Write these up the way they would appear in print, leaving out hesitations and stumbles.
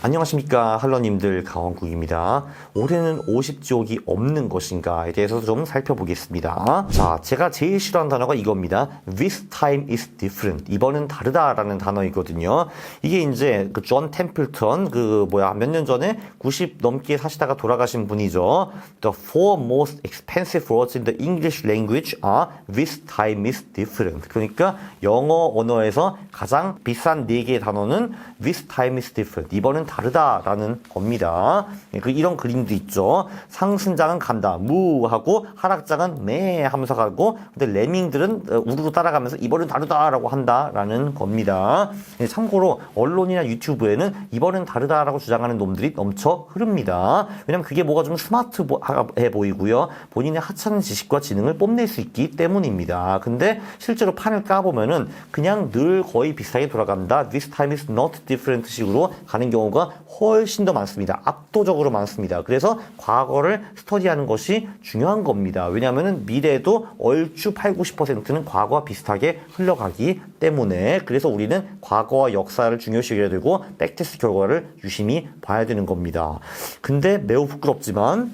안녕하십니까 할러님들, 강원국입니다. 올해는 50지옥이 없는 것인가에 대해서 좀 살펴보겠습니다. 자, 제가 제일 싫어하는 단어가 이겁니다. This time is different. 이번은 다르다라는 단어이거든요. 이게 이제 그 존 템플턴 몇 년 전에 90 넘게 사시다가 돌아가신 분이죠. The four most expensive words in the English language are this time is different. 그러니까 영어 언어에서 가장 비싼 4개의 단어는 this time is different. 이번은 다르다라는 겁니다. 이런 그림도 있죠. 상승장은 간다, 무 하고 하락장은 매 하면서 가고, 근데 레밍들은 우르르 따라가면서 이번은 다르다라고 한다라는 겁니다. 참고로 언론이나 유튜브에는 이번은 다르다라고 주장하는 놈들이 넘쳐 흐릅니다. 왜냐면 그게 뭐가 좀 스마트해 보이고요. 본인의 하찮은 지식과 지능을 뽐낼 수 있기 때문입니다. 근데 실제로 판을 까보면은 그냥 늘 거의 비슷하게 돌아간다. This time is not different 식으로 가는 경우가 훨씬 더 많습니다. 압도적으로 많습니다. 그래서 과거를 스터디하는 것이 중요한 겁니다. 왜냐하면 미래도 얼추 80, 90%는 과거와 비슷하게 흘러가기 때문에, 그래서 우리는 과거와 역사를 중요시 여겨야 되고 백테스트 결과를 유심히 봐야 되는 겁니다. 근데 매우 부끄럽지만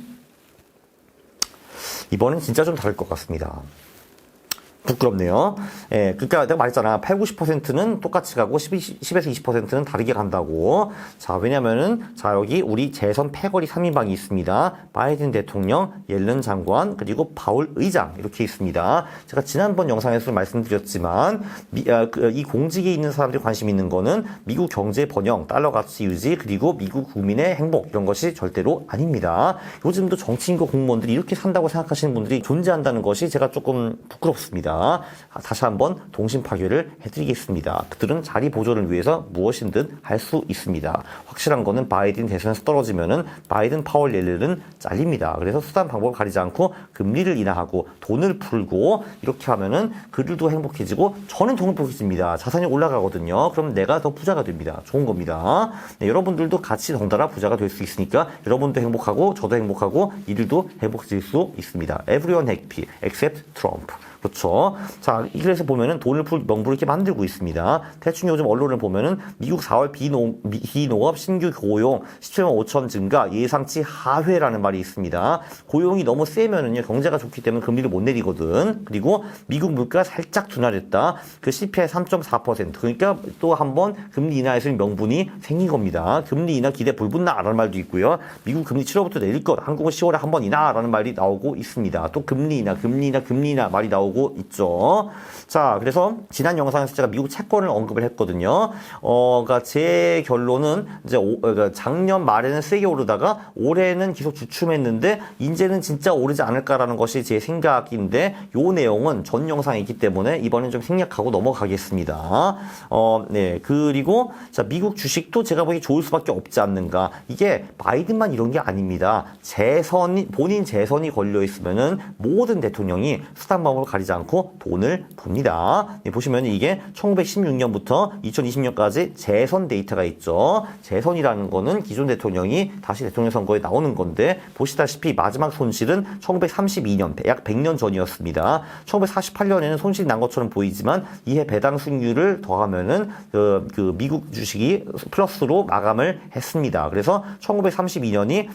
이번엔 진짜 좀 다를 것 같습니다. 부끄럽네요. 예, 그러니까 내가 말했잖아. 8, 90%는 똑같이 가고 10에서 20%는 다르게 간다고. 자, 왜냐면은 자, 여기 우리 재선 패거리 3인방이 있습니다. 바이든 대통령, 옐런 장관, 그리고 파월 의장 이렇게 있습니다. 제가 지난번 영상에서 말씀드렸지만 이 공직에 있는 사람들이 관심 있는 거는 미국 경제 번영, 달러 가치 유지, 그리고 미국 국민의 행복, 이런 것이 절대로 아닙니다. 요즘도 정치인과 공무원들이 이렇게 산다고 생각하시는 분들이 존재한다는 것이 제가 조금 부끄럽습니다. 다시 한번 동심 파괴를 해드리겠습니다. 그들은 자리 보존을 위해서 무엇이든 할 수 있습니다. 확실한 거는 바이든 대선에서 떨어지면은 바이든, 파월, 옐런은 잘립니다. 그래서 수단 방법을 가리지 않고 금리를 인하하고 돈을 풀고 이렇게 하면은 그들도 행복해지고 저는 더 행복해집니다. 자산이 올라가거든요. 그럼 내가 더 부자가 됩니다. 좋은 겁니다. 네, 여러분들도 같이 덩달아 부자가 될 수 있으니까 여러분도 행복하고 저도 행복하고 이들도 행복해질 수 있습니다. Everyone happy except Trump. 그렇죠. 자, 그래서 보면은 돈을 풀 명분을 이렇게 만들고 있습니다. 대충 요즘 언론을 보면은 미국 4월 비농업 신규 고용 17만 5천 증가, 예상치 하회라는 말이 있습니다. 고용이 너무 세면은요, 경제가 좋기 때문에 금리를 못 내리거든. 그리고 미국 물가가 살짝 둔화됐다. 그 CPI 3.4%. 그러니까 또 한번 금리 인하에서 명분이 생긴 겁니다. 금리 인하 기대 불분나라는 말도 있고요. 미국 금리 7월부터 내릴 것, 한국은 10월에 한번 인하라는 말이 나오고 있습니다. 또 금리 인하 말이 나오고 있죠. 자, 그래서 지난 영상에서 제가 미국 채권을 언급을 했거든요. 그러니까 제 결론은 이제 그러니까 작년 말에는 세게 오르다가 올해는 계속 주춤했는데 이제는 진짜 오르지 않을까라는 것이 제 생각인데, 요 내용은 전 영상에 있기 때문에 이번엔 좀 생략하고 넘어가겠습니다. 네. 그리고 자, 미국 주식도 제가 보기 좋을 수밖에 없지 않는가. 이게 바이든만 이런 게 아닙니다. 본인 재선이 걸려 있으면은 모든 대통령이 수단 방법을 가리지 않고 돈을 봅니다. 네, 보시면 이게 1916년부터 2020년까지 재선 데이터가 있죠. 재선이라는 거는 기존 대통령이 다시 대통령 선거에 나오는 건데, 보시다시피 마지막 손실은 1932년, 약 100년 전이었습니다. 1948년에는 손실이 난 것처럼 보이지만 이해 배당 수익률을 더하면은 그 미국 주식이 플러스로 마감을 했습니다. 그래서 1932년이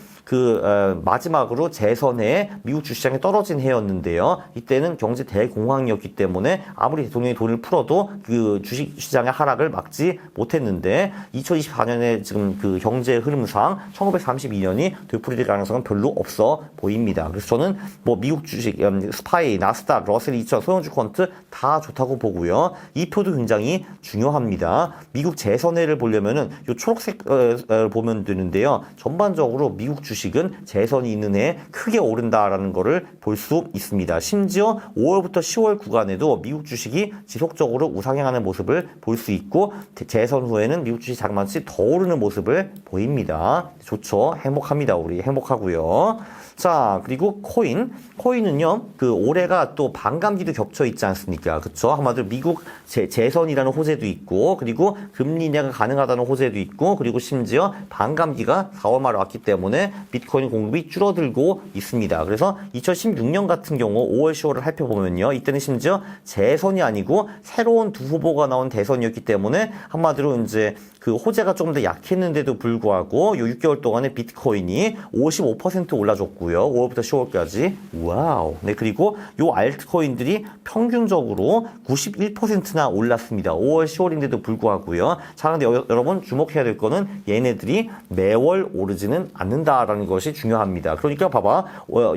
마지막으로 재선에 미국 주시장에 떨어진 해였는데요. 이때는 경제 대공황이었기 때문에 아무리 대통령이 돈을 풀어도 그 주식시장의 하락을 막지 못했는데, 2024년에 지금 그 경제 흐름상 1932년이 되풀이될 가능성은 별로 없어 보입니다. 그래서 저는 뭐 미국 주식, 스파이, 나스닥, 러셀 2000, 소형주 퀀트 다 좋다고 보고요. 이 표도 굉장히 중요합니다. 미국 재선회를 보려면은 요 초록색 보면 되는데요. 전반적으로 미국 주식은 재선이 있는 해에 크게 오른다라는 거를 볼 수 있습니다. 심지어 5월부터 10월 구간에도 미국 주식이 지속적으로 우상향하는 모습을 볼 수 있고, 재선 후에는 미국 주식 자그마치 더 오르는 모습을 보입니다. 좋죠. 행복합니다. 우리 행복하고요. 자, 그리고 코인은요, 올해가 또 반감기도 겹쳐 있지 않습니까? 그쵸? 한마디로 미국 재선이라는 호재도 있고, 그리고 금리 인하가 가능하다는 호재도 있고, 그리고 심지어 반감기가 4월 말에 왔기 때문에 비트코인 공급이 줄어들고 있습니다. 그래서 2016년 같은 경우 5월, 10월을 살펴보면요, 이때는 심지어 재선이 아니고 새로운 두 후보가 나온 대선이었기 때문에 한마디로 이제 그 호재가 조금 더 약했는데도 불구하고 요 6개월 동안에 비트코인이 55% 올라줬고요. 5월부터 10월까지. 와우. 네, 그리고 요 알트코인들이 평균적으로 91%나 올랐습니다. 5월, 10월인데도 불구하고요. 자, 근데 여러분 주목해야 될 거는 얘네들이 매월 오르지는 않는다라는 것이 중요합니다. 그러니까 봐봐.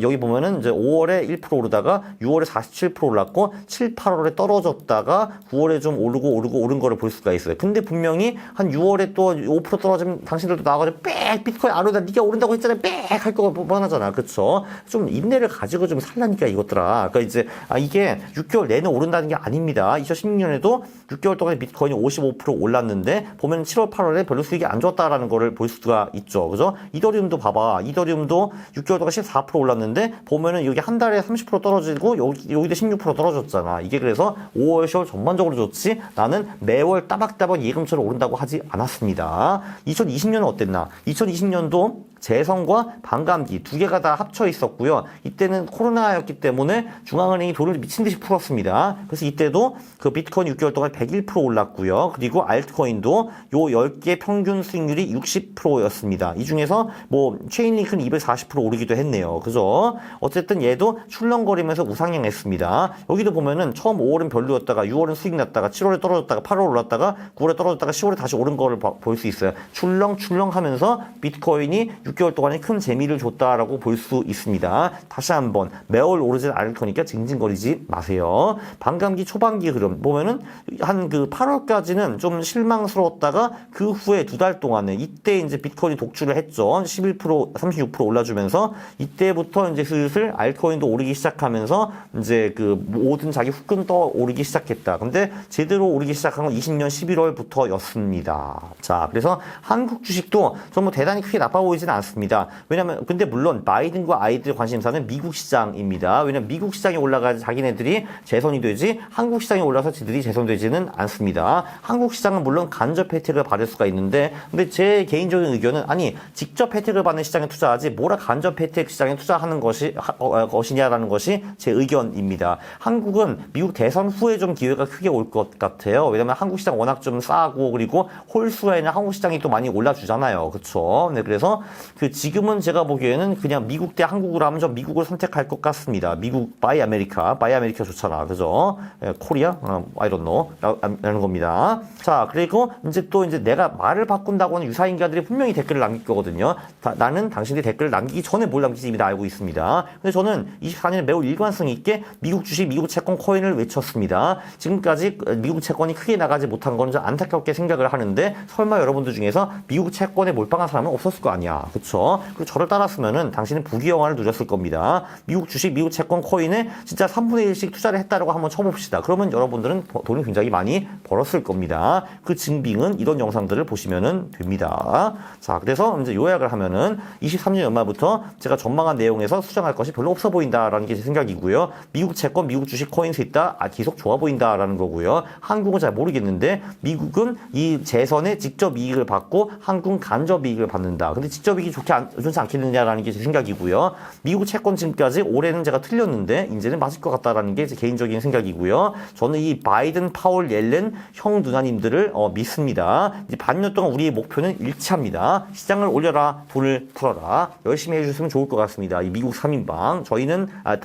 여기 보면은 이제 5월에 1% 오르다가 6월에 47% 올랐고 7, 8월에 떨어졌다가 9월에 좀 오른 거를 볼 수가 있어요. 근데 분명히 한 6월에 또 5% 떨어지면 당신들도 나와가지고 빽 비트코인 안 오르다 네가 오른다고 했잖아요. 빽 할 거가 뻔하잖아. 그쵸? 좀 인내를 가지고 좀 살라니까 이것들아. 그러니까 이제 이게 6개월 내내 오른다는 게 아닙니다. 2016년에도 6개월 동안 비트코인이 55% 올랐는데 보면 7월, 8월에 별로 수익이 안 좋았다라는 거를 볼 수가 있죠. 그죠? 이더리움도 봐봐. 이더리움도 6개월 동안 14% 올랐는데 보면은 여기 한 달에 30% 떨어지고 여기도 16% 떨어졌잖아. 이게 그래서 5월, 10월 전반적으로 좋지 나는 매월 따박따박 예금처럼 오른다고 하지 않았습니다. 2020년은 어땠나? 2020년도 재성과 반감기 두 개가 다 합쳐 있었고요. 이때는 코로나였기 때문에 중앙은행이 돈을 미친 듯이 풀었습니다. 그래서 이때도 그 비트코인 6개월 동안 101% 올랐고요. 그리고 알트코인도 요 10개 평균 수익률이 60%였습니다. 이 중에서 뭐 체인링크는 240% 오르기도 했네요. 그죠? 어쨌든 얘도 출렁거리면서 우상향했습니다. 여기도 보면은 처음 5월은 별로였다가 6월은 수익 났다가 7월에 떨어졌다가 8월 올랐다가 9월에 떨어졌다가 10월에 다시 오른 거를 볼 수 있어요. 출렁출렁 하면서 비트코인이 6개월 동안에 큰 재미를 줬다라고 볼 수 있습니다. 다시 한번 매월 오르진 않을 거니까 징징거리지 마세요. 반감기 초반기 흐름 보면은 한 그 8월까지는 좀 실망스러웠다가 그 후에 두 달 동안에 이때 이제 비트코인이 독주를 했죠. 11%, 36% 올라주면서 이때부터 이제 슬슬 알트코인도 오르기 시작하면서 이제 그 모든 자기 후끈 떠 오르기 시작했다. 근데 제대로 오르기 시작한 건 20년 11월부터였습니다. 자, 그래서 한국 주식도 좀 뭐 대단히 크게 나빠 보이지는 않습니다. 왜냐면 근데 물론 바이든과 아이들의 관심사는 미국 시장입니다. 왜냐면 미국 시장이 올라가야 자기네들이 재선이 되지 한국 시장이 올라서 지들이 재선되지는 않습니다. 한국 시장은 물론 간접 혜택을 받을 수가 있는데 근데 제 개인적인 의견은 아니 직접 혜택을 받는 시장에 투자하지 뭐라 간접 혜택 시장에 투자하는 것이냐라는 것이 제 의견입니다. 한국은 미국 대선 후에 좀 기회가 크게 올 것 같아요. 왜냐면 한국 시장 워낙 좀 싸고 그리고 홀수에는 한국 시장이 또 많이 올라주잖아요. 그렇죠? 네, 그래서 그 지금은 제가 보기에는 그냥 미국 대 한국으로 하면 좀 미국을 선택할 것 같습니다. 미국 바이 아메리카 좋잖아. 그죠? 코리아? I don't know. 라는 겁니다. 자, 그리고 이제 또 이제 내가 말을 바꾼다고 하는 유사인가들이 분명히 댓글을 남길 거거든요. 나는 당신들이 댓글을 남기기 전에 뭘 남기지 이미 다 알고 있습니다. 근데 저는 24년에 매우 일관성 있게 미국 주식, 미국 채권 코인을 외쳤습니다. 지금까지 미국 채권이 크게 나가지 못한 건 좀 안타깝게 생각을 하는데 설마 여러분들 중에서 미국 채권에 몰빵한 사람은 없었을 거 아니야. 그쵸? 그리고 저를 따랐으면은 당신은 부귀영화를 누렸을 겁니다. 미국 주식, 미국 채권 코인에 진짜 3분의 1씩 투자를 했다라고 한번 쳐봅시다. 그러면 여러분들은 돈을 굉장히 많이 벌었을 겁니다. 그 증빙은 이런 영상들을 보시면은 됩니다. 자, 그래서 이제 요약을 하면은 23년 연말부터 제가 전망한 내용에서 수정할 것이 별로 없어 보인다라는 게 제 생각이고요. 미국 채권, 미국 주식 코인 수있다 계속 좋아 보인다라는 거고요. 한국은 잘 모르겠는데 미국은 이 재선에 직접 이익을 받고 한국은 간접 이익을 받는다. 근데 직접 이익이 좋지 않겠느냐라는 게 제 생각이고요. 미국 채권 지금까지 올해는 제가 틀렸는데 이제는 맞을 것 같다라는 게 제 개인적인 생각이고요. 저는 이 바이든, 파월, 옐렌 형 누나님들을 믿습니다. 이제 반년 동안 우리의 목표는 일치합니다. 시장을 올려라, 돈을 풀어라. 열심히 해주시면 좋을 것 같습니다. 이 미국 3인방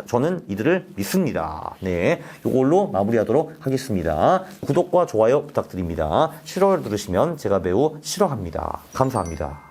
저는 이들을 믿습니다. 네, 이걸로 마무리하도록 하겠습니다. 구독과 좋아요 부탁드립니다. 싫어요 누르시면 제가 매우 싫어합니다. 감사합니다.